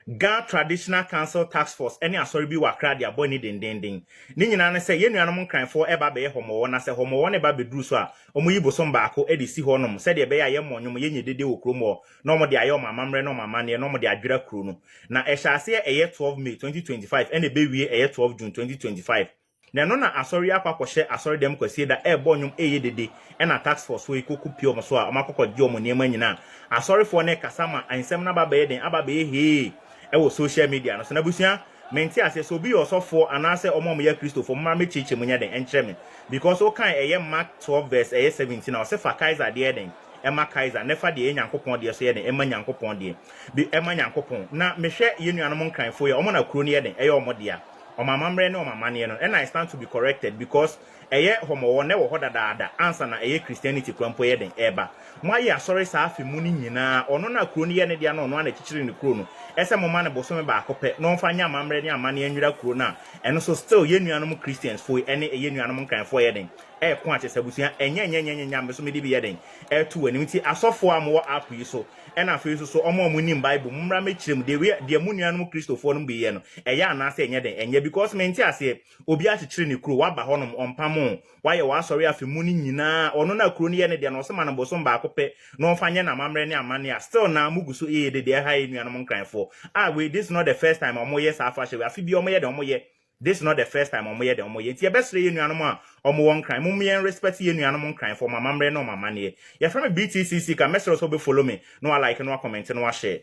Ga Traditional Council Task Force any asori bi wakra dia boy ni den. Ni nyina ne se ye nuanom nkranfo eba be ye homo na se homo ne ba beduru so a omo yi bosom baako e de si honom se de be ya ye monwom ye nyedede wo kromo no mo de aye o mamamre no mamane no mo de adwera kro no na e hyase eye 12 May 2025 ene be wie eye 12 June 2025 na no na asori akwakwohye asori dem kwasie da e bonyum eye dede e na task force we koku pio mo so a omakokodi omo niema nyina asori fo ne kasama ansem na ba be den aba be he ewo social media no so na busua menti ase so bi osofo anase omom ya Christopher mma me chiche munya den enkyere me because o kan eye Mark 12 verse eye 17 na o se fa Kaiser de den ema Kaiser nefa de Nyankopon de so ye den ema Nyankopon de bi ema Nyankopon na mehwe ye nuanom nkranfo ye omo na kro ne ye den eye omo de a omamamre ne omamane no and I stand to be corrected because eye homo ne wo hodadaada answer na eye Christianity kwampo ye den eba mo aye asori sa afi mu ni nyina ono na kro ne ye ne dia no ono na chichiri ne kro no ese mo ma ne bosome ba akope no mfa nya amamre ne amane anwira kro na eno so still ye nuanom Christians fo ene eye nuanom kanfo ye den ko achesabusia enya me so me di bi ye den tu anim ti asofo amwo app yi so ena afi so omo nim Bible mmra me kirem de mu nuanom Christofo no bi ye no eya na ase enye den enye because menti ase obi achechire ne kro wa ba honom ompamo waye wa sorry afi mu ni nyina ono na kro ne ye ne de no so ma na bosom ba akope no mfa nya na amamre ne amane a still na muguso de ha ye nuanom kanfo we this is not the first time omo yes afa she we afi bi omo ye de omo ye this is not the first time omo ye de omo ye ti e besre ye nuanom a omo won kran mum ye respect ye nuanom kran for mamamre no mamane ye from BTCC ka mesro so be follow me no like no comment no share